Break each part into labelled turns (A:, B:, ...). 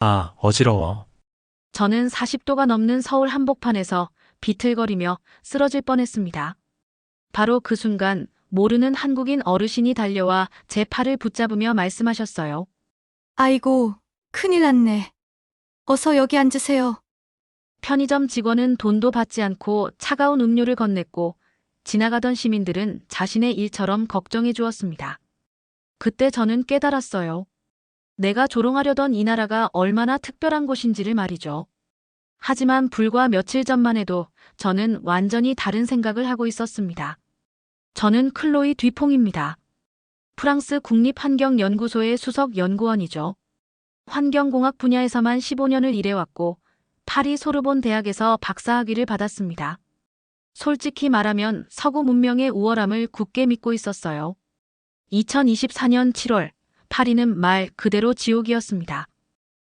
A: 아, 어지러워.
B: 저는 40도가 넘는 서울 한복판에서 비틀거리며 쓰러질 뻔했습니다. 바로 그 순간 모르는 한국인 어르신이 달려와 제 팔을 붙잡으며 말씀하셨어요.
C: 아이고, 큰일 났네. 어서 여기 앉으세요.
B: 편의점 직원은 돈도 받지 않고 차가운 음료를 건넸고 지나가던 시민들은 자신의 일처럼 걱정해 주었습니다. 그때 저는 깨달았어요. 내가 조롱하려던 이 나라가 얼마나 특별한 곳인지를 말이죠. 하지만 불과 며칠 전만 해도 저는 완전히 다른 생각을 하고 있었습니다. 저는 클로이 뒤퐁입니다. 프랑스 국립환경연구소의 수석 연구원이죠. 환경공학 분야에서만 15년을 일해왔고 파리 소르본 대학에서 박사학위를 받았습니다. 솔직히 말하면 서구 문명의 우월함을 굳게 믿고 있었어요. 2024년 7월 파리는 말 그대로 지옥이었습니다.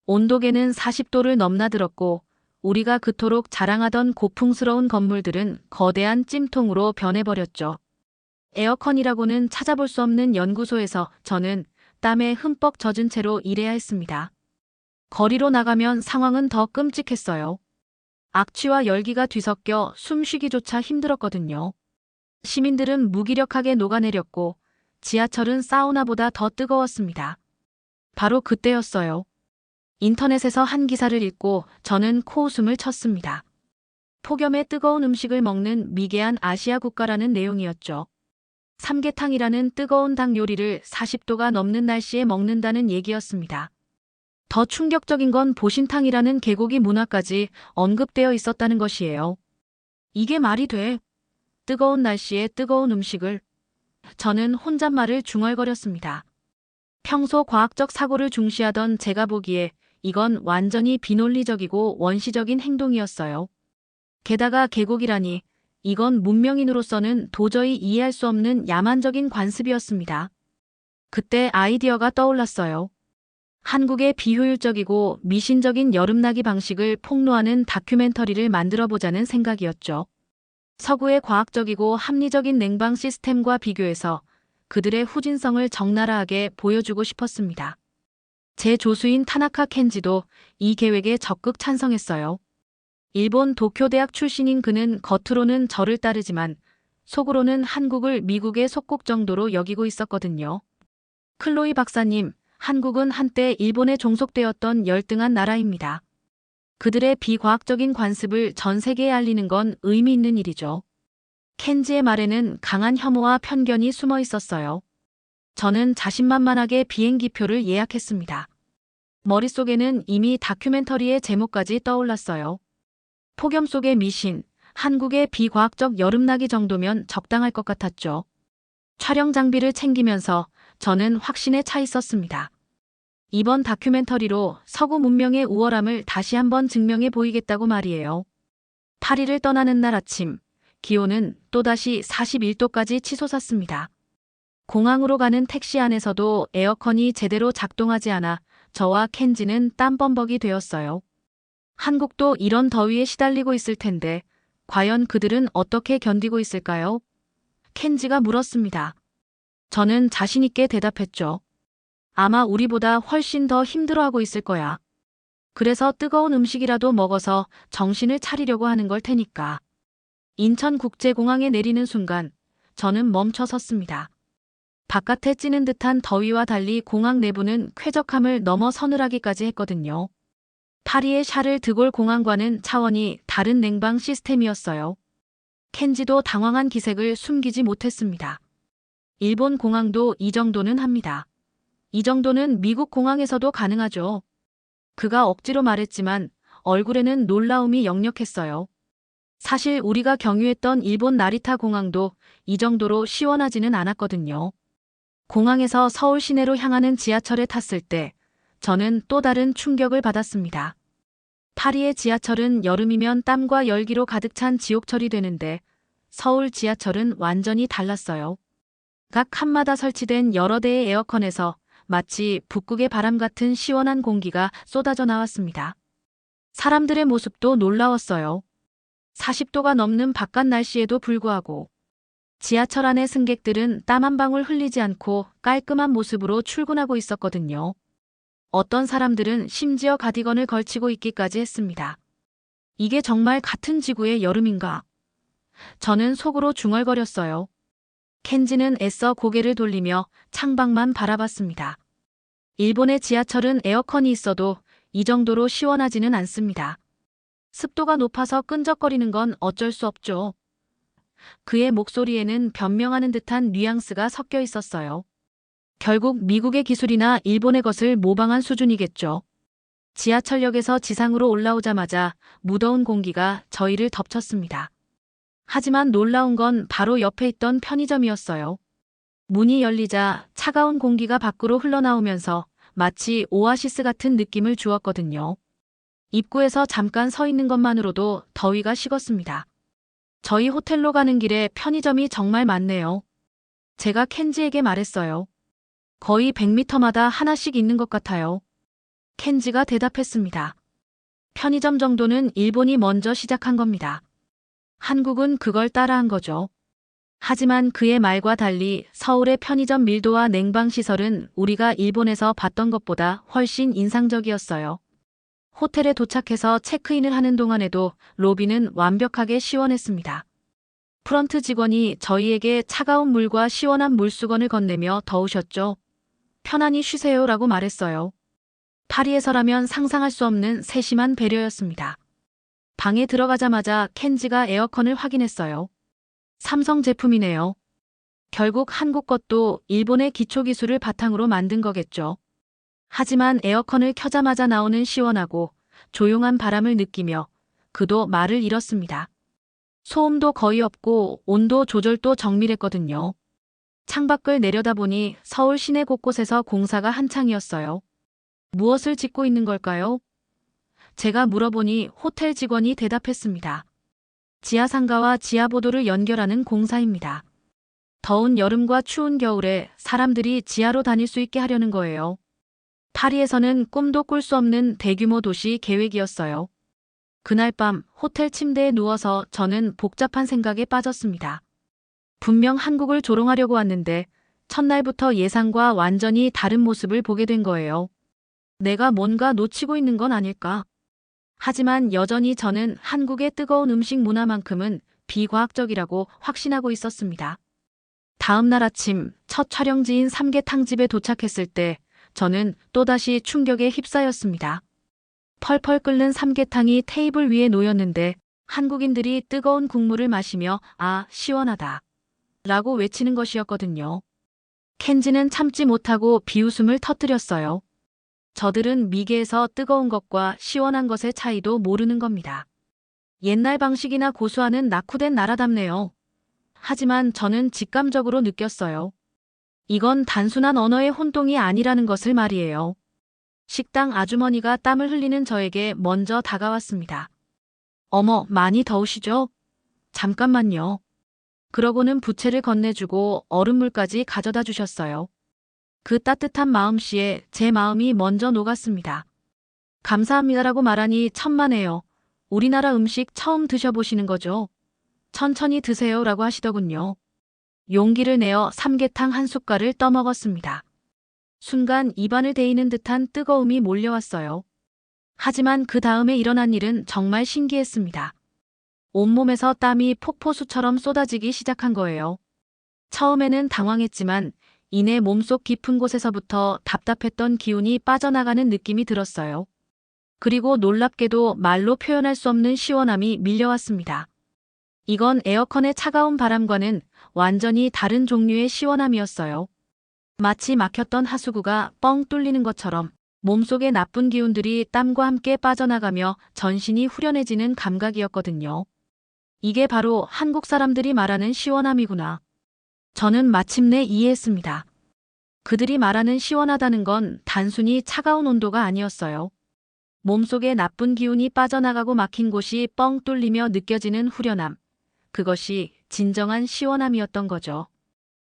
B: 온도계는 40도를 넘나들었고 우리가 그토록 자랑하던 고풍스러운 건물들은 거대한 찜통으로 변해버렸죠. 에어컨이라고는 찾아볼 수 없는 연구소에서 저는 땀에 흠뻑 젖은 채로 일해야 했습니다. 거리로 나가면 상황은 더 끔찍했어요. 악취와 열기가 뒤섞여 숨쉬기조차 힘들었거든요. 시민들은 무기력하게 녹아내렸고 지하철은 사우나보다 더 뜨거웠습니다. 바로 그때였어요. 인터넷에서 한 기사를 읽고 저는 코웃음을 쳤습니다. 폭염에 뜨거운 음식을 먹는 미개한 아시아 국가라는 내용이었죠. 삼계탕이라는 뜨거운 닭 요리를 40도가 넘는 날씨에 먹는다는 얘기였습니다. 더 충격적인 건 보신탕이라는 개고기 문화까지 언급되어 있었다는 것이에요. 이게 말이 돼? 뜨거운 날씨에 뜨거운 음식을. 저는 혼잣말을 중얼거렸습니다. 평소 과학적 사고를 중시하던 제가 보기에 이건 완전히 비논리적이고 원시적인 행동이었어요. 게다가 개고기라니 이건 문명인으로서는 도저히 이해할 수 없는 야만적인 관습이었습니다. 그때 아이디어가 떠올랐어요. 한국의 비효율적이고 미신적인 여름나기 방식을 폭로하는 다큐멘터리를 만들어보자는 생각이었죠. 서구의 과학적이고 합리적인 냉방 시스템과 비교해서 그들의 후진성을 적나라하게 보여주고 싶었습니다. 제 조수인 타나카 켄지도 이 계획에 적극 찬성했어요. 일본 도쿄대학 출신인 그는 겉으로는 저를 따르지만 속으로는 한국을 미국의 속국 정도로 여기고 있었거든요. 클로이 박사님, 한국은 한때 일본에 종속되었던 열등한 나라입니다. 그들의 비과학적인 관습을 전 세계에 알리는 건 의미 있는 일이죠. 켄지의 말에는 강한 혐오와 편견이 숨어 있었어요. 저는 자신만만하게 비행기표를 예약했습니다. 머릿속에는 이미 다큐멘터리의 제목까지 떠올랐어요. 폭염 속의 미신, 한국의 비과학적 여름나기 정도면 적당할 것 같았죠. 촬영 장비를 챙기면서 저는 확신에 차 있었습니다. 이번 다큐멘터리로 서구 문명의 우월함을 다시 한번 증명해 보이겠다고 말이에요. 파리를 떠나는 날 아침, 기온은 또다시 41도까지 치솟았습니다. 공항으로 가는 택시 안에서도 에어컨이 제대로 작동하지 않아 저와 켄지는 땀범벅이 되었어요. 한국도 이런 더위에 시달리고 있을 텐데 과연 그들은 어떻게 견디고 있을까요? 켄지가 물었습니다. 저는 자신 있게 대답했죠. 아마 우리보다 훨씬 더 힘들어하고 있을 거야. 그래서 뜨거운 음식이라도 먹어서 정신을 차리려고 하는 걸 테니까. 인천국제공항에 내리는 순간 저는 멈춰 섰습니다. 바깥에 찌는 듯한 더위와 달리 공항 내부는 쾌적함을 넘어 서늘하기까지 했거든요. 파리의 샤를 드골 공항과는 차원이 다른 냉방 시스템이었어요. 켄지도 당황한 기색을 숨기지 못했습니다. 일본 공항도 이 정도는 합니다. 이 정도는 미국 공항에서도 가능하죠. 그가 억지로 말했지만 얼굴에는 놀라움이 역력했어요. 사실 우리가 경유했던 일본 나리타 공항도 이 정도로 시원하지는 않았거든요. 공항에서 서울 시내로 향하는 지하철에 탔을 때 저는 또 다른 충격을 받았습니다. 파리의 지하철은 여름이면 땀과 열기로 가득 찬 지옥철이 되는데 서울 지하철은 완전히 달랐어요. 각 칸마다 설치된 여러 대의 에어컨에서 마치 북극의 바람 같은 시원한 공기가 쏟아져 나왔습니다. 사람들의 모습도 놀라웠어요. 40도가 넘는 바깥 날씨에도 불구하고 지하철 안의 승객들은 땀 한 방울 흘리지 않고 깔끔한 모습으로 출근하고 있었거든요. 어떤 사람들은 심지어 가디건을 걸치고 있기까지 했습니다. 이게 정말 같은 지구의 여름인가? 저는 속으로 중얼거렸어요. 켄지는 애써 고개를 돌리며 창밖만 바라봤습니다. 일본의 지하철은 에어컨이 있어도 이 정도로 시원하지는 않습니다. 습도가 높아서 끈적거리는 건 어쩔 수 없죠. 그의 목소리에는 변명하는 듯한 뉘앙스가 섞여 있었어요. 결국 미국의 기술이나 일본의 것을 모방한 수준이겠죠. 지하철역에서 지상으로 올라오자마자 무더운 공기가 저희를 덮쳤습니다. 하지만 놀라운 건 바로 옆에 있던 편의점이었어요. 문이 열리자 차가운 공기가 밖으로 흘러나오면서 마치 오아시스 같은 느낌을 주었거든요. 입구에서 잠깐 서 있는 것만으로도 더위가 식었습니다. 저희 호텔로 가는 길에 편의점이 정말 많네요. 제가 켄지에게 말했어요. 거의 100m마다 하나씩 있는 것 같아요. 켄지가 대답했습니다. 편의점 정도는 일본이 먼저 시작한 겁니다. 한국은 그걸 따라한 거죠. 하지만 그의 말과 달리 서울의 편의점 밀도와 냉방시설은 우리가 일본에서 봤던 것보다 훨씬 인상적이었어요. 호텔에 도착해서 체크인을 하는 동안에도 로비는 완벽하게 시원했습니다. 프런트 직원이 저희에게 차가운 물과 시원한 물수건을 건네며 더우셨죠? 편안히 쉬세요라고 말했어요. 파리에서라면 상상할 수 없는 세심한 배려였습니다. 방에 들어가자마자 켄지가 에어컨을 확인했어요. 삼성 제품이네요. 결국 한국 것도 일본의 기초기술을 바탕으로 만든 거겠죠. 하지만 에어컨을 켜자마자 나오는 시원하고 조용한 바람을 느끼며 그도 말을 잃었습니다. 소음도 거의 없고 온도 조절도 정밀했거든요. 창밖을 내려다보니 서울 시내 곳곳에서 공사가 한창이었어요. 무엇을 짓고 있는 걸까요? 제가 물어보니 호텔 직원이 대답했습니다. 지하상가와 지하보도를 연결하는 공사입니다. 더운 여름과 추운 겨울에 사람들이 지하로 다닐 수 있게 하려는 거예요. 파리에서는 꿈도 꿀 수 없는 대규모 도시 계획이었어요. 그날 밤 호텔 침대에 누워서 저는 복잡한 생각에 빠졌습니다. 분명 한국을 조롱하려고 왔는데 첫날부터 예상과 완전히 다른 모습을 보게 된 거예요. 내가 뭔가 놓치고 있는 건 아닐까? 하지만 여전히 저는 한국의 뜨거운 음식 문화만큼은 비과학적이라고 확신하고 있었습니다. 다음 날 아침 첫 촬영지인 삼계탕집에 도착했을 때 저는 또다시 충격에 휩싸였습니다. 펄펄 끓는 삼계탕이 테이블 위에 놓였는데 한국인들이 뜨거운 국물을 마시며 아, 시원하다 라고 외치는 것이었거든요. 켄지는 참지 못하고 비웃음을 터뜨렸어요. 저들은 미개에서 뜨거운 것과 시원한 것의 차이도 모르는 겁니다. 옛날 방식이나 고수하는 낙후된 나라답네요. 하지만 저는 직감적으로 느꼈어요. 이건 단순한 언어의 혼동이 아니라는 것을 말이에요. 식당 아주머니가 땀을 흘리는 저에게 먼저 다가왔습니다. 어머, 많이 더우시죠? 잠깐만요. 그러고는 부채를 건네주고 얼음물까지 가져다 주셨어요. 그 따뜻한 마음씨에 제 마음이 먼저 녹았습니다. 감사합니다라고 말하니 천만에요. 우리나라 음식 처음 드셔보시는 거죠? 천천히 드세요라고 하시더군요. 용기를 내어 삼계탕 한 숟갈을 떠먹었습니다. 순간 입안을 데이는 듯한 뜨거움이 몰려왔어요. 하지만 그 다음에 일어난 일은 정말 신기했습니다. 온몸에서 땀이 폭포수처럼 쏟아지기 시작한 거예요. 처음에는 당황했지만 이내 몸속 깊은 곳에서부터 답답했던 기운이 빠져나가는 느낌이 들었어요. 그리고 놀랍게도 말로 표현할 수 없는 시원함이 밀려왔습니다. 이건 에어컨의 차가운 바람과는 완전히 다른 종류의 시원함이었어요. 마치 막혔던 하수구가 뻥 뚫리는 것처럼 몸속의 나쁜 기운들이 땀과 함께 빠져나가며 전신이 후련해지는 감각이었거든요. 이게 바로 한국 사람들이 말하는 시원함이구나. 저는 마침내 이해했습니다. 그들이 말하는 시원하다는 건 단순히 차가운 온도가 아니었어요. 몸속의 나쁜 기운이 빠져나가고 막힌 곳이 뻥 뚫리며 느껴지는 후련함. 그것이 진정한 시원함이었던 거죠.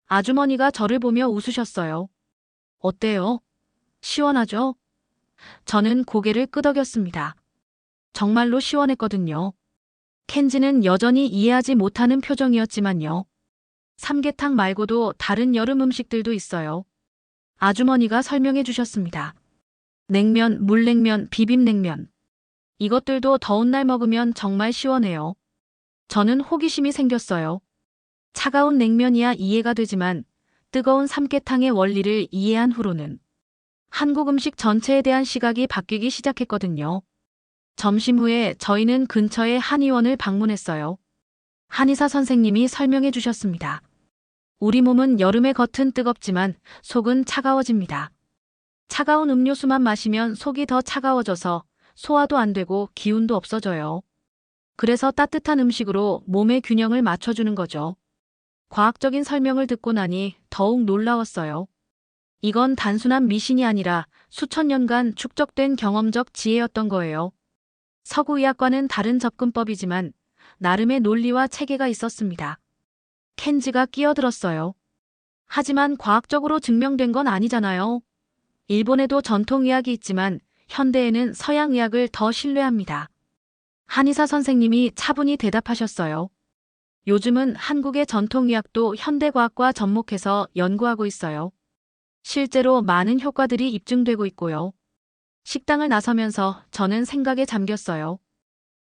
B: 아주머니가 저를 보며 웃으셨어요. 어때요? 시원하죠? 저는 고개를 끄덕였습니다. 정말로 시원했거든요. 켄지는 여전히 이해하지 못하는 표정이었지만요. 삼계탕 말고도 다른 여름 음식들도 있어요. 아주머니가 설명해 주셨습니다. 냉면, 물냉면, 비빔냉면. 이것들도 더운 날 먹으면 정말 시원해요. 저는 호기심이 생겼어요. 차가운 냉면이야 이해가 되지만 뜨거운 삼계탕의 원리를 이해한 후로는 한국 음식 전체에 대한 시각이 바뀌기 시작했거든요. 점심 후에 저희는 근처의 한의원을 방문했어요. 한의사 선생님이 설명해 주셨습니다. 우리 몸은 여름의 겉은 뜨겁지만 속은 차가워집니다. 차가운 음료수만 마시면 속이 더 차가워져서 소화도 안 되고 기운도 없어져요. 그래서 따뜻한 음식으로 몸의 균형을 맞춰주는 거죠. 과학적인 설명을 듣고 나니 더욱 놀라웠어요. 이건 단순한 미신이 아니라 수천 년간 축적된 경험적 지혜였던 거예요. 서구의학과는 다른 접근법이지만 나름의 논리와 체계가 있었습니다. 켄지가 끼어들었어요. 하지만 과학적으로 증명된 건 아니잖아요. 일본에도 전통의학이 있지만 현대에는 서양의학을 더 신뢰합니다. 한의사 선생님이 차분히 대답하셨어요. 요즘은 한국의 전통의학도 현대과학과 접목해서 연구하고 있어요. 실제로 많은 효과들이 입증되고 있고요. 식당을 나서면서 저는 생각에 잠겼어요.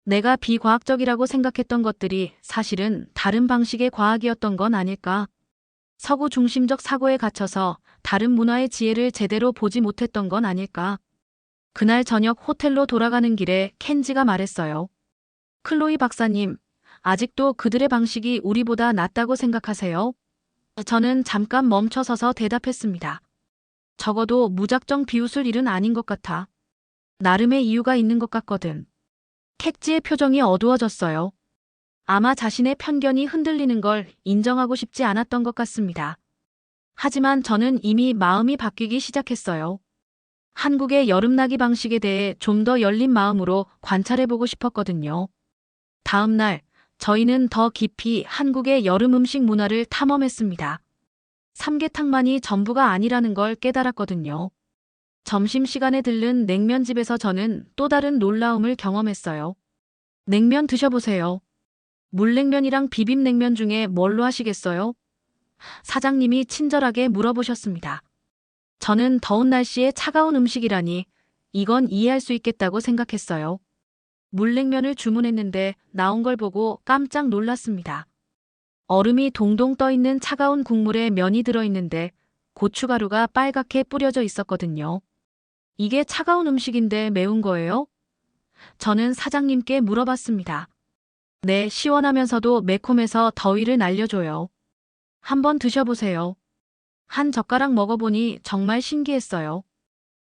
B: 내가 비과학적이라고 생각했던 것들이 사실은 다른 방식의 과학이었던 건 아닐까? 서구 중심적 사고에 갇혀서 다른 문화의 지혜를 제대로 보지 못했던 건 아닐까? 그날 저녁 호텔로 돌아가는 길에 켄지가 말했어요. 클로이 박사님, 아직도 그들의 방식이 우리보다 낫다고 생각하세요? 저는 잠깐 멈춰서서 대답했습니다. 적어도 무작정 비웃을 일은 아닌 것 같아. 나름의 이유가 있는 것 같거든. 켄지의 표정이 어두워졌어요. 아마 자신의 편견이 흔들리는 걸 인정하고 싶지 않았던 것 같습니다. 하지만 저는 이미 마음이 바뀌기 시작했어요. 한국의 여름나기 방식에 대해 좀 더 열린 마음으로 관찰해보고 싶었거든요. 다음 날, 저희는 더 깊이 한국의 여름 음식 문화를 탐험했습니다. 삼계탕만이 전부가 아니라는 걸 깨달았거든요. 점심시간에 들른 냉면집에서 저는 또 다른 놀라움을 경험했어요. 냉면 드셔보세요. 물냉면이랑 비빔냉면 중에 뭘로 하시겠어요? 사장님이 친절하게 물어보셨습니다. 저는 더운 날씨에 차가운 음식이라니 이건 이해할 수 있겠다고 생각했어요. 물냉면을 주문했는데 나온 걸 보고 깜짝 놀랐습니다. 얼음이 동동 떠있는 차가운 국물에 면이 들어있는데 고춧가루가 빨갛게 뿌려져 있었거든요. 이게 차가운 음식인데 매운 거예요? 저는 사장님께 물어봤습니다. 네, 시원하면서도 매콤해서 더위를 날려줘요. 한번 드셔보세요. 한 젓가락 먹어보니 정말 신기했어요.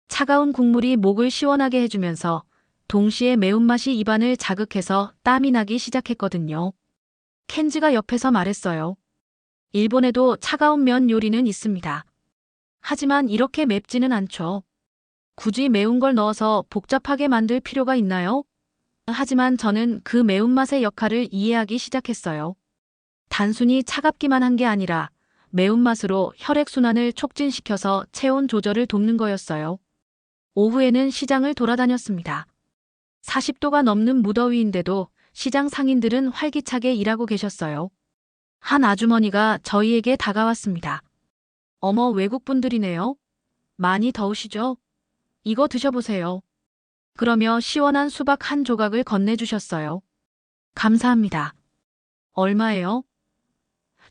B: 차가운 국물이 목을 시원하게 해주면서 동시에 매운맛이 입안을 자극해서 땀이 나기 시작했거든요. 켄지가 옆에서 말했어요. 일본에도 차가운 면 요리는 있습니다. 하지만 이렇게 맵지는 않죠. 굳이 매운 걸 넣어서 복잡하게 만들 필요가 있나요? 하지만 저는 그 매운맛의 역할을 이해하기 시작했어요. 단순히 차갑기만 한 게 아니라 매운맛으로 혈액순환을 촉진시켜서 체온 조절을 돕는 거였어요. 오후에는 시장을 돌아다녔습니다. 40도가 넘는 무더위인데도 시장 상인들은 활기차게 일하고 계셨어요. 한 아주머니가 저희에게 다가왔습니다. 어머, 외국분들이네요. 많이 더우시죠? 이거 드셔보세요. 그러며 시원한 수박 한 조각을 건네주셨어요. 감사합니다. 얼마예요?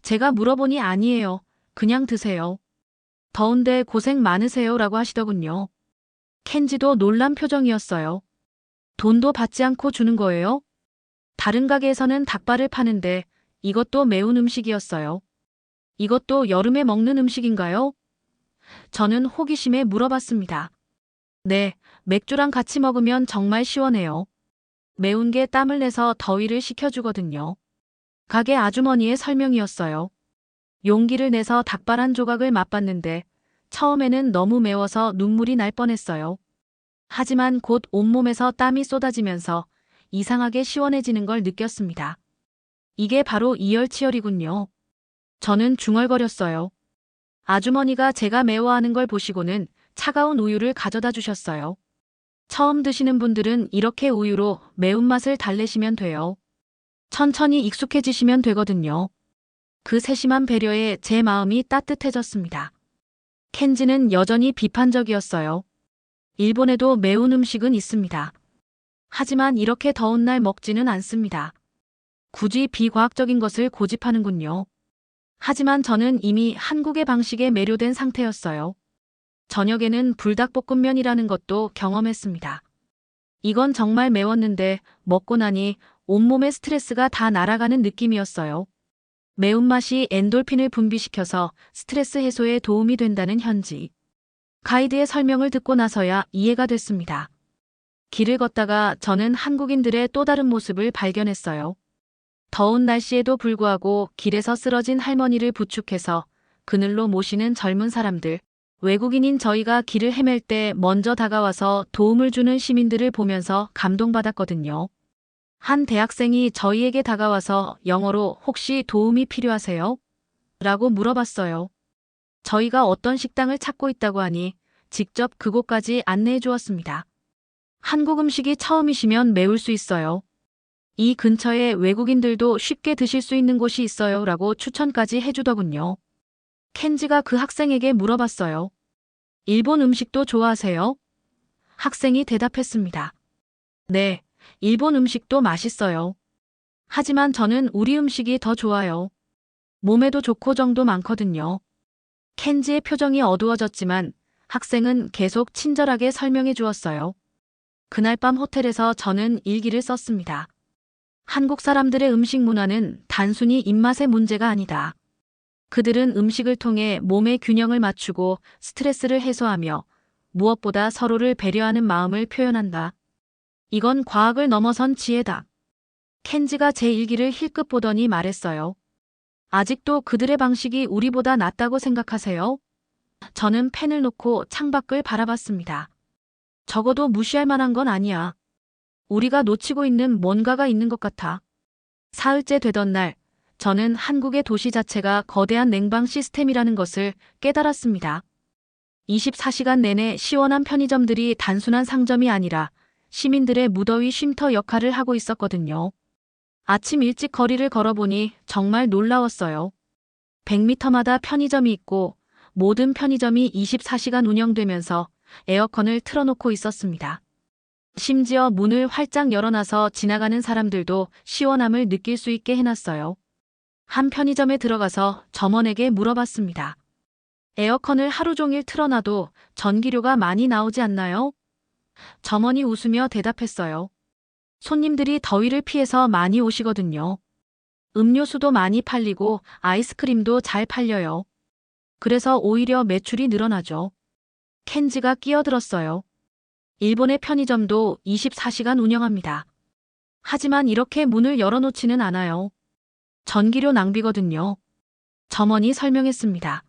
B: 제가 물어보니 아니에요. 그냥 드세요. 더운데 고생 많으세요 라고 하시더군요. 켄지도 놀란 표정이었어요. 돈도 받지 않고 주는 거예요? 다른 가게에서는 닭발을 파는데 이것도 매운 음식이었어요. 이것도 여름에 먹는 음식인가요? 저는 호기심에 물어봤습니다. 네, 맥주랑 같이 먹으면 정말 시원해요. 매운 게 땀을 내서 더위를 식혀주거든요. 가게 아주머니의 설명이었어요. 용기를 내서 닭발 한 조각을 맛봤는데 처음에는 너무 매워서 눈물이 날 뻔했어요. 하지만 곧 온몸에서 땀이 쏟아지면서 이상하게 시원해지는 걸 느꼈습니다. 이게 바로 이열치열이군요. 저는 중얼거렸어요. 아주머니가 제가 매워하는 걸 보시고는 차가운 우유를 가져다 주셨어요. 처음 드시는 분들은 이렇게 우유로 매운맛을 달래시면 돼요. 천천히 익숙해지시면 되거든요. 그 세심한 배려에 제 마음이 따뜻해졌습니다. 켄지는 여전히 비판적이었어요. 일본에도 매운 음식은 있습니다. 하지만 이렇게 더운 날 먹지는 않습니다. 굳이 비과학적인 것을 고집하는군요. 하지만 저는 이미 한국의 방식에 매료된 상태였어요. 저녁에는 불닭볶음면이라는 것도 경험했습니다. 이건 정말 매웠는데 먹고 나니 온몸의 스트레스가 다 날아가는 느낌이었어요. 매운맛이 엔돌핀을 분비시켜서 스트레스 해소에 도움이 된다는 현지. 가이드의 설명을 듣고 나서야 이해가 됐습니다. 길을 걷다가 저는 한국인들의 또 다른 모습을 발견했어요. 더운 날씨에도 불구하고 길에서 쓰러진 할머니를 부축해서 그늘로 모시는 젊은 사람들, 외국인인 저희가 길을 헤맬 때 먼저 다가와서 도움을 주는 시민들을 보면서 감동받았거든요. 한 대학생이 저희에게 다가와서 영어로 혹시 도움이 필요하세요? 라고 물어봤어요. 저희가 어떤 식당을 찾고 있다고 하니 직접 그곳까지 안내해 주었습니다. 한국 음식이 처음이시면 매울 수 있어요. 이 근처에 외국인들도 쉽게 드실 수 있는 곳이 있어요 라고 추천까지 해주더군요. 켄지가 그 학생에게 물어봤어요. 일본 음식도 좋아하세요? 학생이 대답했습니다. 네, 일본 음식도 맛있어요. 하지만 저는 우리 음식이 더 좋아요. 몸에도 좋고 정도 많거든요. 켄지의 표정이 어두워졌지만 학생은 계속 친절하게 설명해 주었어요. 그날 밤 호텔에서 저는 일기를 썼습니다. 한국 사람들의 음식 문화는 단순히 입맛의 문제가 아니다. 그들은 음식을 통해 몸의 균형을 맞추고 스트레스를 해소하며 무엇보다 서로를 배려하는 마음을 표현한다. 이건 과학을 넘어선 지혜다. 켄지가 제 일기를 힐끗 보더니 말했어요. 아직도 그들의 방식이 우리보다 낫다고 생각하세요? 저는 펜을 놓고 창밖을 바라봤습니다. 적어도 무시할 만한 건 아니야. 우리가 놓치고 있는 뭔가가 있는 것 같아. 사흘째 되던 날, 저는 한국의 도시 자체가 거대한 냉방 시스템이라는 것을 깨달았습니다. 24시간 내내 시원한 편의점들이 단순한 상점이 아니라 시민들의 무더위 쉼터 역할을 하고 있었거든요. 아침 일찍 거리를 걸어보니 정말 놀라웠어요. 100m마다 편의점이 있고 모든 편의점이 24시간 운영되면서 에어컨을 틀어놓고 있었습니다. 심지어 문을 활짝 열어놔서 지나가는 사람들도 시원함을 느낄 수 있게 해놨어요. 한 편의점에 들어가서 점원에게 물어봤습니다. 에어컨을 하루 종일 틀어놔도 전기료가 많이 나오지 않나요? 점원이 웃으며 대답했어요. 손님들이 더위를 피해서 많이 오시거든요. 음료수도 많이 팔리고 아이스크림도 잘 팔려요. 그래서 오히려 매출이 늘어나죠. 켄지가 끼어들었어요. 일본의 편의점도 24시간 운영합니다. 하지만 이렇게 문을 열어놓지는 않아요. 전기료 낭비거든요. 점원이 설명했습니다.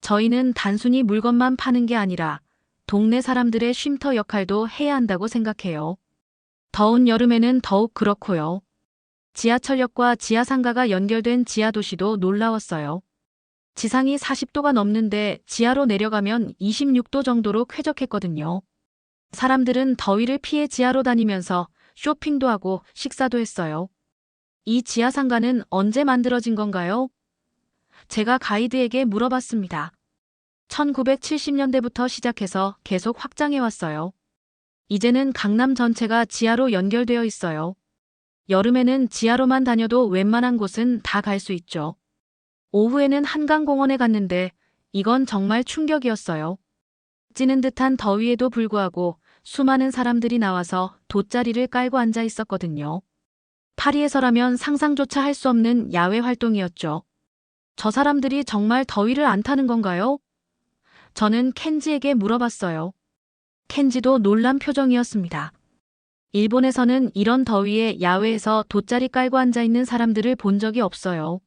B: 저희는 단순히 물건만 파는 게 아니라 동네 사람들의 쉼터 역할도 해야 한다고 생각해요. 더운 여름에는 더욱 그렇고요. 지하철역과 지하상가가 연결된 지하도시도 놀라웠어요. 지상이 40도가 넘는데 지하로 내려가면 26도 정도로 쾌적했거든요. 사람들은 더위를 피해 지하로 다니면서 쇼핑도 하고 식사도 했어요. 이 지하상가는 언제 만들어진 건가요? 제가 가이드에게 물어봤습니다. 1970년대부터 시작해서 계속 확장해왔어요. 이제는 강남 전체가 지하로 연결되어 있어요. 여름에는 지하로만 다녀도 웬만한 곳은 다 갈 수 있죠. 오후에는 한강공원에 갔는데 이건 정말 충격이었어요. 찌는 듯한 더위에도 불구하고 수많은 사람들이 나와서 돗자리를 깔고 앉아 있었거든요. 파리에서라면 상상조차 할 수 없는 야외 활동이었죠. 저 사람들이 정말 더위를 안 타는 건가요? 저는 켄지에게 물어봤어요. 켄지도 놀란 표정이었습니다. 일본에서는 이런 더위에 야외에서 돗자리 깔고 앉아 있는 사람들을 본 적이 없어요.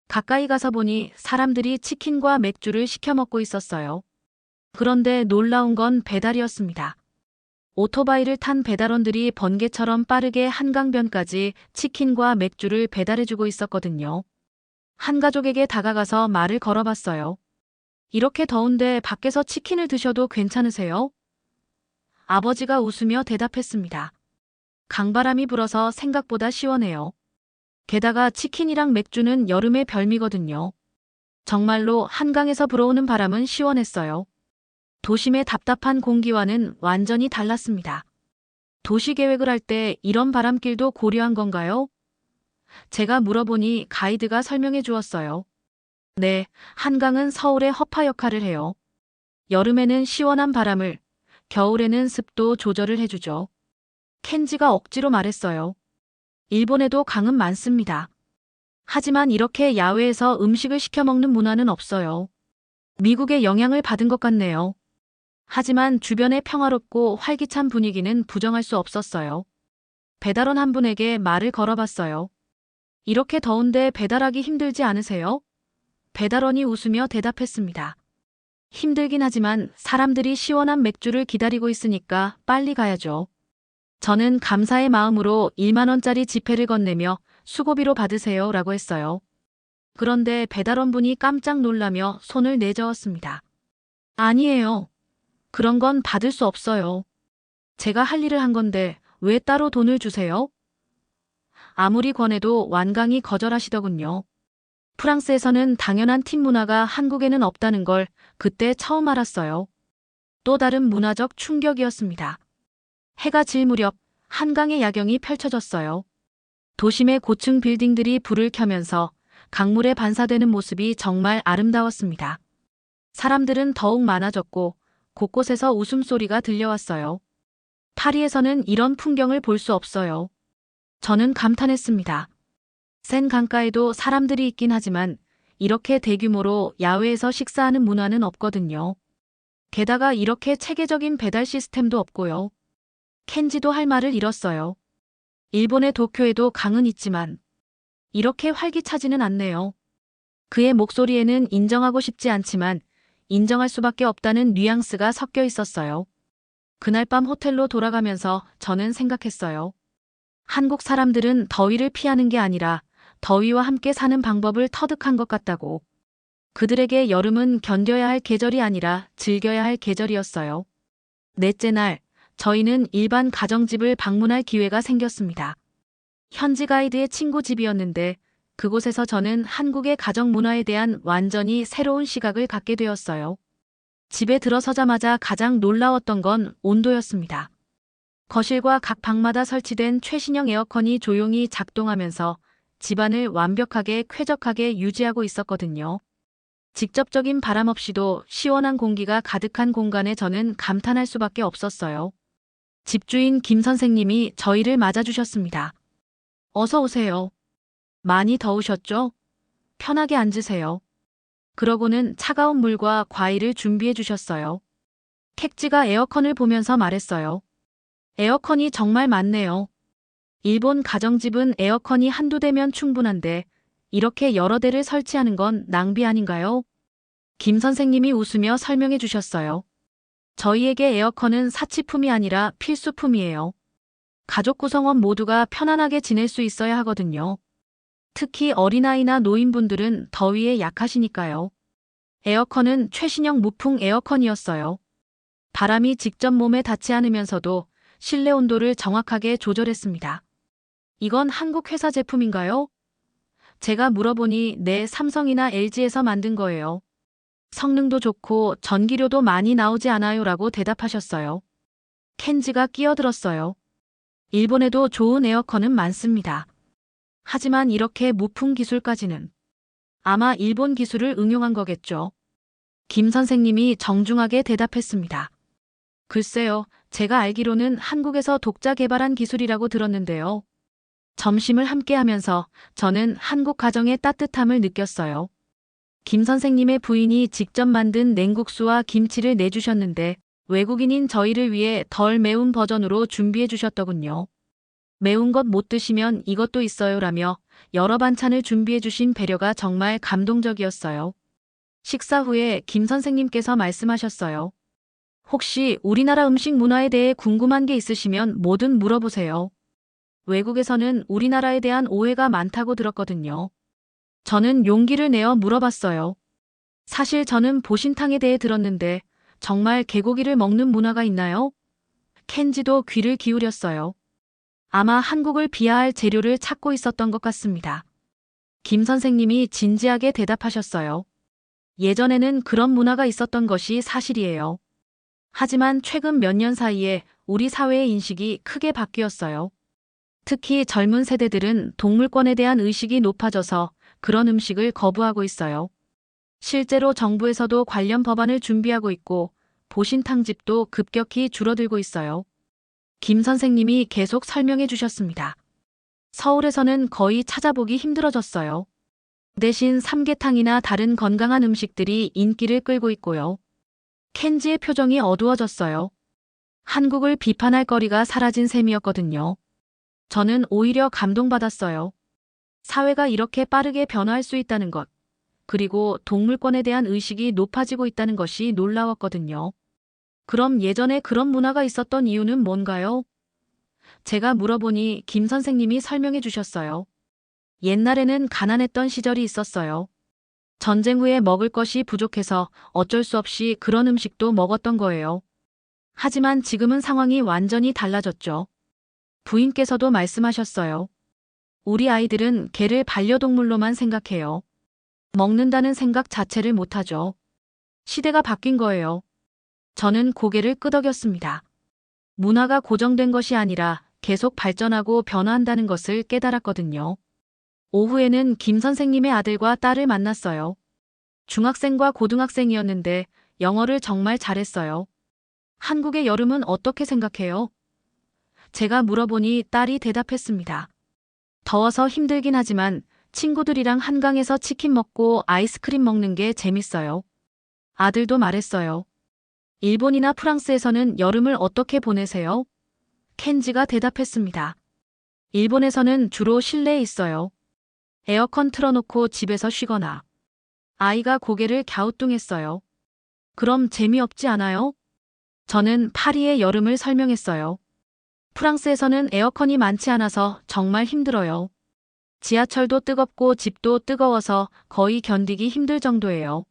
B: 가까이 가서 보니 사람들이 치킨과 맥주를 시켜 먹고 있었어요. 그런데 놀라운 건 배달이었습니다. 오토바이를 탄 배달원들이 번개처럼 빠르게 한강변까지 치킨과 맥주를 배달해주고 있었거든요. 한 가족에게 다가가서 말을 걸어봤어요. 이렇게 더운데 밖에서 치킨을 드셔도 괜찮으세요? 아버지가 웃으며 대답했습니다. 강바람이 불어서 생각보다 시원해요. 게다가 치킨이랑 맥주는 여름의 별미거든요. 정말로 한강에서 불어오는 바람은 시원했어요. 도심의 답답한 공기와는 완전히 달랐습니다. 도시 계획을 할 때 이런 바람길도 고려한 건가요? 제가 물어보니 가이드가 설명해 주었어요. 네, 한강은 서울의 허파 역할을 해요. 여름에는 시원한 바람을, 겨울에는 습도 조절을 해주죠. 켄지가 억지로 말했어요. 일본에도 강은 많습니다. 하지만 이렇게 야외에서 음식을 시켜 먹는 문화는 없어요. 미국의 영향을 받은 것 같네요. 하지만 주변의 평화롭고 활기찬 분위기는 부정할 수 없었어요. 배달원 한 분에게 말을 걸어봤어요. 이렇게 더운데 배달하기 힘들지 않으세요? 배달원이 웃으며 대답했습니다. 힘들긴 하지만 사람들이 시원한 맥주를 기다리고 있으니까 빨리 가야죠. 저는 감사의 마음으로 1만 원짜리 지폐를 건네며 수고비로 받으세요 라고 했어요. 그런데 배달원 분이 깜짝 놀라며 손을 내저었습니다. 아니에요. 그런 건 받을 수 없어요. 제가 할 일을 한 건데 왜 따로 돈을 주세요? 아무리 권해도 완강히 거절하시더군요. 프랑스에서는 당연한 팀 문화가 한국에는 없다는 걸 그때 처음 알았어요. 또 다른 문화적 충격이었습니다. 해가 질 무렵 한강의 야경이 펼쳐졌어요. 도심의 고층 빌딩들이 불을 켜면서 강물에 반사되는 모습이 정말 아름다웠습니다. 사람들은 더욱 많아졌고 곳곳에서 웃음소리가 들려왔어요. 파리에서는 이런 풍경을 볼 수 없어요. 저는 감탄했습니다. 센 강가에도 사람들이 있긴 하지만 이렇게 대규모로 야외에서 식사하는 문화는 없거든요. 게다가 이렇게 체계적인 배달 시스템도 없고요. 켄지도 할 말을 잃었어요. 일본의 도쿄에도 강은 있지만 이렇게 활기차지는 않네요. 그의 목소리에는 인정하고 싶지 않지만 인정할 수밖에 없다는 뉘앙스가 섞여 있었어요. 그날 밤 호텔로 돌아가면서 저는 생각했어요. 한국 사람들은 더위를 피하는 게 아니라 더위와 함께 사는 방법을 터득한 것 같다고. 그들에게 여름은 견뎌야 할 계절이 아니라 즐겨야 할 계절이었어요. 넷째 날, 저희는 일반 가정집을 방문할 기회가 생겼습니다. 현지 가이드의 친구 집이었는데 그곳에서 저는 한국의 가정 문화에 대한 완전히 새로운 시각을 갖게 되었어요. 집에 들어서자마자 가장 놀라웠던 건 온도였습니다. 거실과 각 방마다 설치된 최신형 에어컨이 조용히 작동하면서 집안을 완벽하게 쾌적하게 유지하고 있었거든요. 직접적인 바람 없이도 시원한 공기가 가득한 공간에 저는 감탄할 수밖에 없었어요. 집주인 김 선생님이 저희를 맞아주셨습니다. 어서 오세요. 많이 더우셨죠? 편하게 앉으세요. 그러고는 차가운 물과 과일을 준비해 주셨어요. 캑지가 에어컨을 보면서 말했어요. 에어컨이 정말 많네요. 일본 가정집은 에어컨이 한두 대면 충분한데 이렇게 여러 대를 설치하는 건 낭비 아닌가요? 김 선생님이 웃으며 설명해 주셨어요. 저희에게 에어컨은 사치품이 아니라 필수품이에요. 가족 구성원 모두가 편안하게 지낼 수 있어야 하거든요. 특히 어린아이나 노인분들은 더위에 약하시니까요. 에어컨은 최신형 무풍 에어컨이었어요. 바람이 직접 몸에 닿지 않으면서도 실내 온도를 정확하게 조절했습니다. 이건 한국 회사 제품인가요? 제가 물어보니 네, 삼성이나 LG에서 만든 거예요. 성능도 좋고 전기료도 많이 나오지 않아요 라고 대답하셨어요. 켄지가 끼어들었어요. 일본에도 좋은 에어컨은 많습니다. 하지만 이렇게 무풍 기술까지는 아마 일본 기술을 응용한 거겠죠. 김 선생님이 정중하게 대답했습니다. 글쎄요, 제가 알기로는 한국에서 독자 개발한 기술이라고 들었는데요. 점심을 함께 하면서 저는 한국 가정의 따뜻함을 느꼈어요. 김 선생님의 부인이 직접 만든 냉국수와 김치를 내주셨는데 외국인인 저희를 위해 덜 매운 버전으로 준비해 주셨더군요. 매운 것 못 드시면 이것도 있어요 라며 여러 반찬을 준비해 주신 배려가 정말 감동적이었어요. 식사 후에 김 선생님께서 말씀하셨어요. 혹시 우리나라 음식 문화에 대해 궁금한 게 있으시면 뭐든 물어보세요. 외국에서는 우리나라에 대한 오해가 많다고 들었거든요. 저는 용기를 내어 물어봤어요. 사실 저는 보신탕에 대해 들었는데 정말 개고기를 먹는 문화가 있나요? 켄지도 귀를 기울였어요. 아마 한국을 비하할 재료를 찾고 있었던 것 같습니다. 김 선생님이 진지하게 대답하셨어요. 예전에는 그런 문화가 있었던 것이 사실이에요. 하지만 최근 몇 년 사이에 우리 사회의 인식이 크게 바뀌었어요. 특히 젊은 세대들은 동물권에 대한 의식이 높아져서 그런 음식을 거부하고 있어요. 실제로 정부에서도 관련 법안을 준비하고 있고 보신탕집도 급격히 줄어들고 있어요. 김 선생님이 계속 설명해 주셨습니다. 서울에서는 거의 찾아보기 힘들어졌어요. 대신 삼계탕이나 다른 건강한 음식들이 인기를 끌고 있고요. 켄지의 표정이 어두워졌어요. 한국을 비판할 거리가 사라진 셈이었거든요. 저는 오히려 감동받았어요. 사회가 이렇게 빠르게 변화할 수 있다는 것, 그리고 동물권에 대한 의식이 높아지고 있다는 것이 놀라웠거든요. 그럼 예전에 그런 문화가 있었던 이유는 뭔가요? 제가 물어보니 김 선생님이 설명해 주셨어요. 옛날에는 가난했던 시절이 있었어요. 전쟁 후에 먹을 것이 부족해서 어쩔 수 없이 그런 음식도 먹었던 거예요. 하지만 지금은 상황이 완전히 달라졌죠. 부인께서도 말씀하셨어요. 우리 아이들은 개를 반려동물로만 생각해요. 먹는다는 생각 자체를 못하죠. 시대가 바뀐 거예요. 저는 고개를 끄덕였습니다. 문화가 고정된 것이 아니라 계속 발전하고 변화한다는 것을 깨달았거든요. 오후에는 김 선생님의 아들과 딸을 만났어요. 중학생과 고등학생이었는데 영어를 정말 잘했어요. 한국의 여름은 어떻게 생각해요? 제가 물어보니 딸이 대답했습니다. 더워서 힘들긴 하지만 친구들이랑 한강에서 치킨 먹고 아이스크림 먹는 게 재밌어요. 아들도 말했어요. 일본이나 프랑스에서는 여름을 어떻게 보내세요? 켄지가 대답했습니다. 일본에서는 주로 실내에 있어요. 에어컨 틀어놓고 집에서 쉬거나. 아이가 고개를 갸우뚱했어요. 그럼 재미없지 않아요? 저는 파리의 여름을 설명했어요. 프랑스에서는 에어컨이 많지 않아서 정말 힘들어요. 지하철도 뜨겁고 집도 뜨거워서 거의 견디기 힘들 정도예요.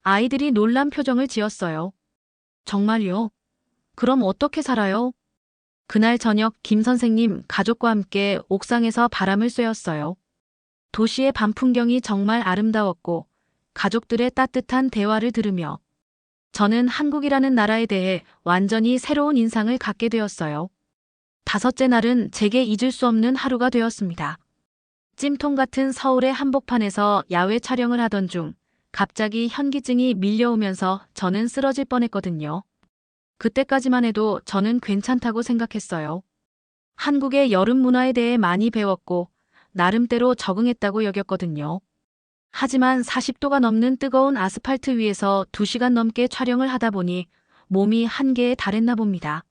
B: 아이들이 놀란 표정을 지었어요. 정말요? 그럼 어떻게 살아요? 그날 저녁 김 선생님 가족과 함께 옥상에서 바람을 쐬었어요. 도시의 밤 풍경이 정말 아름다웠고 가족들의 따뜻한 대화를 들으며 저는 한국이라는 나라에 대해 완전히 새로운 인상을 갖게 되었어요. 다섯째 날은 제게 잊을 수 없는 하루가 되었습니다. 찜통 같은 서울의 한복판에서 야외 촬영을 하던 중 갑자기 현기증이 밀려오면서 저는 쓰러질 뻔했거든요. 그때까지만 해도 저는 괜찮다고 생각했어요. 한국의 여름 문화에 대해 많이 배웠고 나름대로 적응했다고 여겼거든요. 하지만 40도가 넘는 뜨거운 아스팔트 위에서 2시간 넘게 촬영을 하다 보니 몸이 한계에 달했나 봅니다.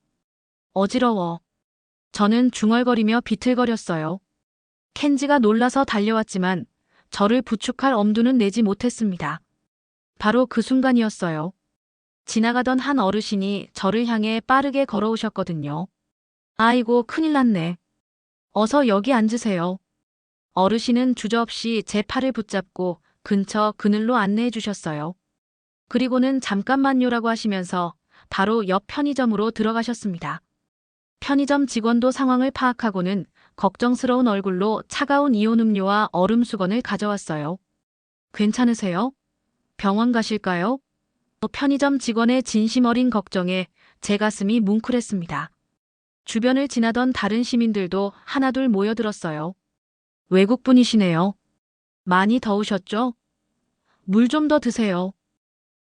B: 어지러워. 저는 중얼거리며 비틀거렸어요. 켄지가 놀라서 달려왔지만 저를 부축할 엄두는 내지 못했습니다. 바로 그 순간이었어요. 지나가던 한 어르신이 저를 향해 빠르게 걸어오셨거든요. 아이고, 큰일 났네. 어서 여기 앉으세요. 어르신은 주저없이 제 팔을 붙잡고 근처 그늘로 안내해 주셨어요. 그리고는 잠깐만요라고 하시면서 바로 옆 편의점으로 들어가셨습니다. 편의점 직원도 상황을 파악하고는 걱정스러운 얼굴로 차가운 이온 음료와 얼음 수건을 가져왔어요. 괜찮으세요? 병원 가실까요? 편의점 직원의 진심 어린 걱정에 제 가슴이 뭉클했습니다. 주변을 지나던 다른 시민들도 하나둘 모여들었어요. 외국분이시네요. 많이 더우셨죠? 물 좀 더 드세요.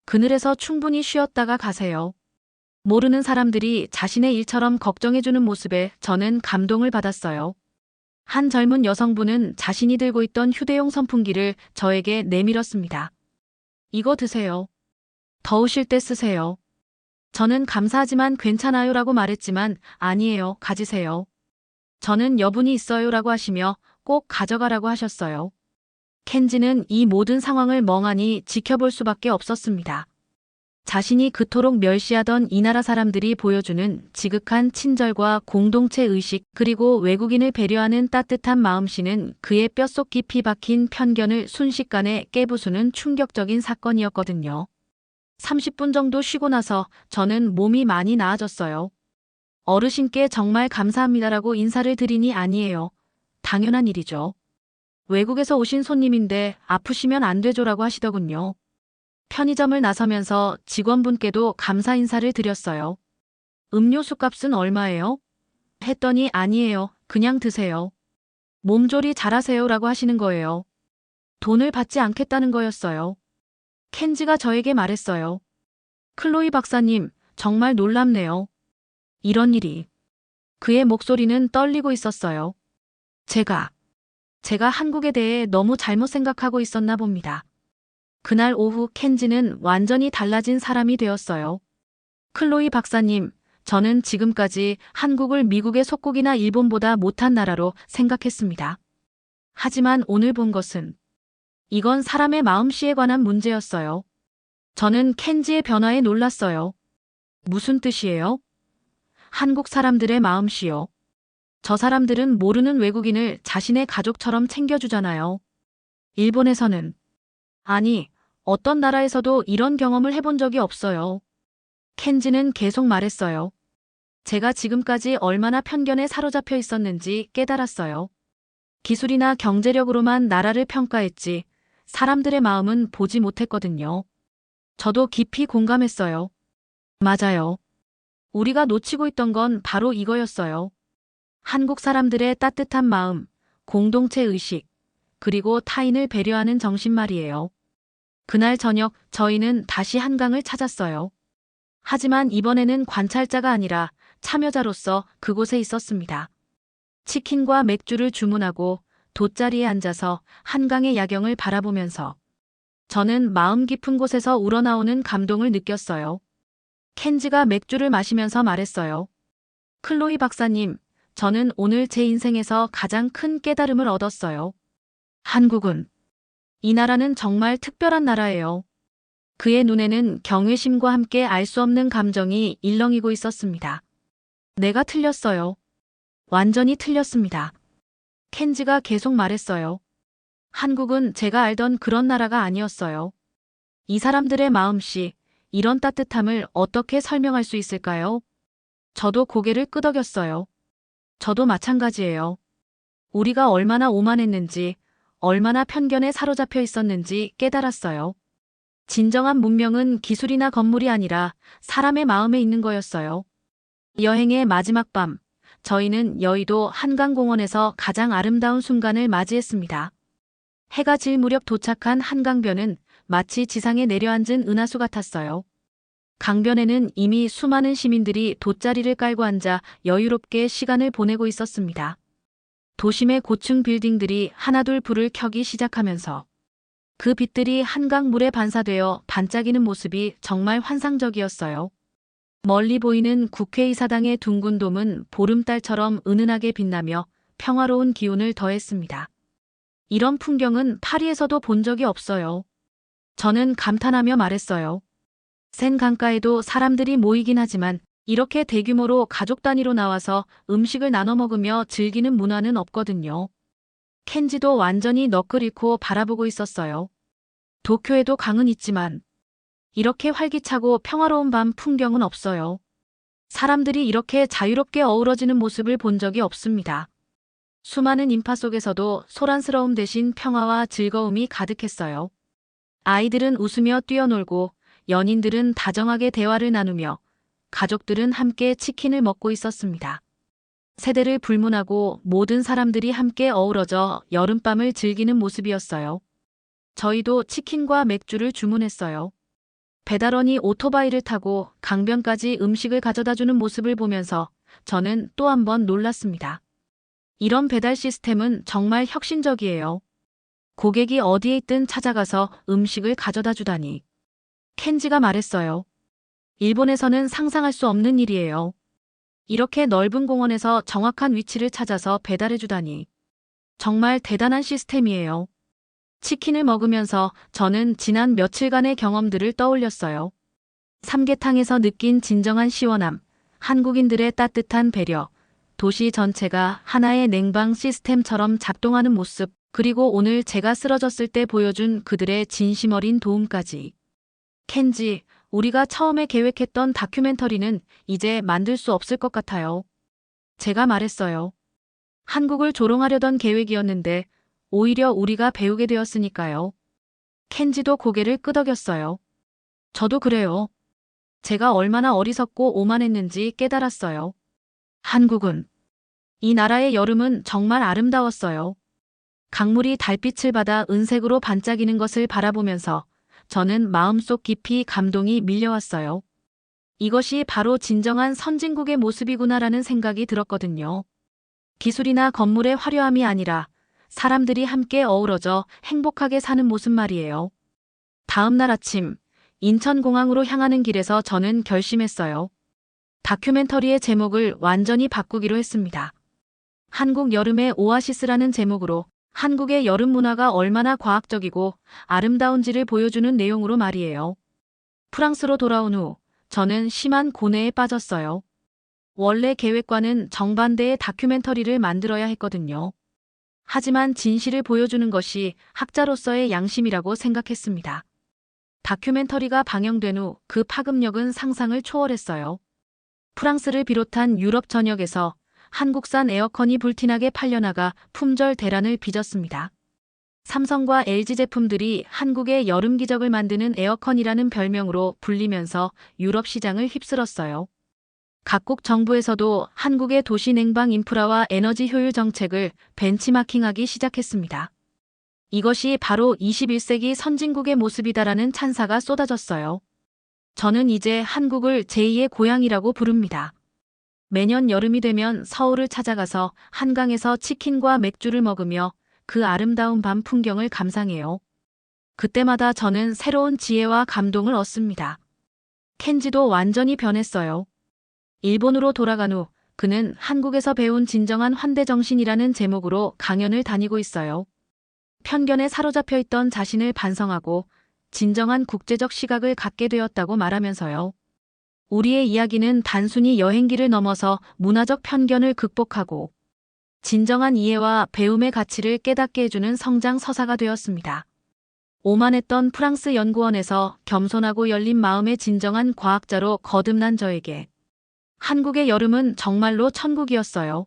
B: 그늘에서 충분히 쉬었다가 가세요. 모르는 사람들이 자신의 일처럼 걱정해주는 모습에 저는 감동을 받았어요. 한 젊은 여성분은 자신이 들고 있던 휴대용 선풍기를 저에게 내밀었습니다. 이거 드세요. 더우실 때 쓰세요. 저는 감사하지만 괜찮아요라고 말했지만 아니에요, 가지세요. 저는 여분이 있어요라고 하시며 꼭 가져가라고 하셨어요. 켄지는 이 모든 상황을 멍하니 지켜볼 수밖에 없었습니다. 자신이 그토록 멸시하던 이 나라 사람들이 보여주는 지극한 친절과 공동체 의식 그리고 외국인을 배려하는 따뜻한 마음씨는 그의 뼛속 깊이 박힌 편견을 순식간에 깨부수는 충격적인 사건이었거든요. 30분 정도 쉬고 나서 저는 몸이 많이 나아졌어요. 어르신께 정말 감사합니다라고 인사를 드리니 아니에요. 당연한 일이죠. 외국에서 오신 손님인데 아프시면 안 되죠라고 하시더군요. 편의점을 나서면서 직원분께도 감사 인사를 드렸어요. 음료수 값은 얼마예요? 했더니 아니에요. 그냥 드세요. 몸조리 잘하세요라고 하시는 거예요. 돈을 받지 않겠다는 거였어요. 켄지가 저에게 말했어요. 클로이 박사님, 정말 놀랍네요. 이런 일이. 그의 목소리는 떨리고 있었어요. 제가 한국에 대해 너무 잘못 생각하고 있었나 봅니다. 그날 오후 켄지는 완전히 달라진 사람이 되었어요. 클로이 박사님, 저는 지금까지 한국을 미국의 속국이나 일본보다 못한 나라로 생각했습니다. 하지만 오늘 본 것은 이건 사람의 마음씨에 관한 문제였어요. 저는 켄지의 변화에 놀랐어요. 무슨 뜻이에요? 한국 사람들의 마음씨요. 저 사람들은 모르는 외국인을 자신의 가족처럼 챙겨주잖아요. 일본에서는, 아니, 어떤 나라에서도 이런 경험을 해본 적이 없어요. 켄지는 계속 말했어요. 제가 지금까지 얼마나 편견에 사로잡혀 있었는지 깨달았어요. 기술이나 경제력으로만 나라를 평가했지, 사람들의 마음은 보지 못했거든요. 저도 깊이 공감했어요. 맞아요. 우리가 놓치고 있던 건 바로 이거였어요. 한국 사람들의 따뜻한 마음, 공동체 의식, 그리고 타인을 배려하는 정신 말이에요. 그날 저녁 저희는 다시 한강을 찾았어요. 하지만 이번에는 관찰자가 아니라 참여자로서 그곳에 있었습니다. 치킨과 맥주를 주문하고 돗자리에 앉아서 한강의 야경을 바라보면서 저는 마음 깊은 곳에서 우러나오는 감동을 느꼈어요. 켄지가 맥주를 마시면서 말했어요. 클로이 박사님, 저는 오늘 제 인생에서 가장 큰 깨달음을 얻었어요. 한국은, 이 나라는 정말 특별한 나라예요. 그의 눈에는 경외심과 함께 알 수 없는 감정이 일렁이고 있었습니다. 내가 틀렸어요. 완전히 틀렸습니다. 켄지가 계속 말했어요. 한국은 제가 알던 그런 나라가 아니었어요. 이 사람들의 마음씨, 이런 따뜻함을 어떻게 설명할 수 있을까요? 저도 고개를 끄덕였어요. 저도 마찬가지예요. 우리가 얼마나 오만했는지, 얼마나 편견에 사로잡혀 있었는지 깨달았어요. 진정한 문명은 기술이나 건물이 아니라 사람의 마음에 있는 거였어요. 여행의 마지막 밤, 저희는 여의도 한강공원에서 가장 아름다운 순간을 맞이했습니다. 해가 질 무렵 도착한 한강변은 마치 지상에 내려앉은 은하수 같았어요. 강변에는 이미 수많은 시민들이 돗자리를 깔고 앉아 여유롭게 시간을 보내고 있었습니다. 도심의 고층 빌딩들이 하나둘 불을 켜기 시작하면서 그 빛들이 한강물에 반사되어 반짝이는 모습이 정말 환상적이었어요. 멀리 보이는 국회의사당의 둥근 돔은 보름달처럼 은은하게 빛나며 평화로운 기운을 더했습니다. 이런 풍경은 파리에서도 본 적이 없어요. 저는 감탄하며 말했어요. 센 강가에도 사람들이 모이긴 하지만 이렇게 대규모로 가족 단위로 나와서 음식을 나눠 먹으며 즐기는 문화는 없거든요. 켄지도 완전히 너클 잃고 바라보고 있었어요. 도쿄에도 강은 있지만 이렇게 활기차고 평화로운 밤 풍경은 없어요. 사람들이 이렇게 자유롭게 어우러지는 모습을 본 적이 없습니다. 수많은 인파 속에서도 소란스러움 대신 평화와 즐거움이 가득했어요. 아이들은 웃으며 뛰어놀고 연인들은 다정하게 대화를 나누며 가족들은 함께 치킨을 먹고 있었습니다. 세대를 불문하고 모든 사람들이 함께 어우러져 여름밤을 즐기는 모습이었어요. 저희도 치킨과 맥주를 주문했어요. 배달원이 오토바이를 타고 강변까지 음식을 가져다주는 모습을 보면서 저는 또 한 번 놀랐습니다. 이런 배달 시스템은 정말 혁신적이에요. 고객이 어디에 있든 찾아가서 음식을 가져다 주다니. 켄지가 말했어요. 일본에서는 상상할 수 없는 일이에요. 이렇게 넓은 공원에서 정확한 위치를 찾아서 배달해 주다니. 정말 대단한 시스템이에요. 치킨을 먹으면서 저는 지난 며칠간의 경험들을 떠올렸어요. 삼계탕에서 느낀 진정한 시원함, 한국인들의 따뜻한 배려, 도시 전체가 하나의 냉방 시스템처럼 작동하는 모습, 그리고 오늘 제가 쓰러졌을 때 보여준 그들의 진심 어린 도움까지. 켄지, 우리가 처음에 계획했던 다큐멘터리는 이제 만들 수 없을 것 같아요. 제가 말했어요. 한국을 조롱하려던 계획이었는데 오히려 우리가 배우게 되었으니까요. 켄지도 고개를 끄덕였어요. 저도 그래요. 제가 얼마나 어리석고 오만했는지 깨달았어요. 한국은, 이 나라의 여름은 정말 아름다웠어요. 강물이 달빛을 받아 은색으로 반짝이는 것을 바라보면서 저는 마음속 깊이 감동이 밀려왔어요. 이것이 바로 진정한 선진국의 모습이구나라는 생각이 들었거든요. 기술이나 건물의 화려함이 아니라 사람들이 함께 어우러져 행복하게 사는 모습 말이에요. 다음 날 아침, 인천공항으로 향하는 길에서 저는 결심했어요. 다큐멘터리의 제목을 완전히 바꾸기로 했습니다. 한국 여름의 오아시스라는 제목으로 한국의 여름 문화가 얼마나 과학적이고 아름다운지를 보여주는 내용으로 말이에요. 프랑스로 돌아온 후 저는 심한 고뇌에 빠졌어요. 원래 계획과는 정반대의 다큐멘터리를 만들어야 했거든요. 하지만 진실을 보여주는 것이 학자로서의 양심이라고 생각했습니다. 다큐멘터리가 방영된 후 그 파급력은 상상을 초월했어요. 프랑스를 비롯한 유럽 전역에서 한국산 에어컨이 불티나게 팔려나가 품절 대란을 빚었습니다. 삼성과 LG 제품들이 한국의 여름 기적을 만드는 에어컨이라는 별명으로 불리면서 유럽 시장을 휩쓸었어요. 각국 정부에서도 한국의 도시 냉방 인프라와 에너지 효율 정책을 벤치마킹하기 시작했습니다. 이것이 바로 21세기 선진국의 모습이다라는 찬사가 쏟아졌어요. 저는 이제 한국을 제2의 고향이라고 부릅니다. 매년 여름이 되면 서울을 찾아가서 한강에서 치킨과 맥주를 먹으며 그 아름다운 밤 풍경을 감상해요. 그때마다 저는 새로운 지혜와 감동을 얻습니다. 켄지도 완전히 변했어요. 일본으로 돌아간 후 그는 한국에서 배운 진정한 환대정신이라는 제목으로 강연을 다니고 있어요. 편견에 사로잡혀 있던 자신을 반성하고 진정한 국제적 시각을 갖게 되었다고 말하면서요. 우리의 이야기는 단순히 여행기를 넘어서 문화적 편견을 극복하고 진정한 이해와 배움의 가치를 깨닫게 해주는 성장 서사가 되었습니다. 오만했던 프랑스 연구원에서 겸손하고 열린 마음의 진정한 과학자로 거듭난 저에게 한국의 여름은 정말로 천국이었어요.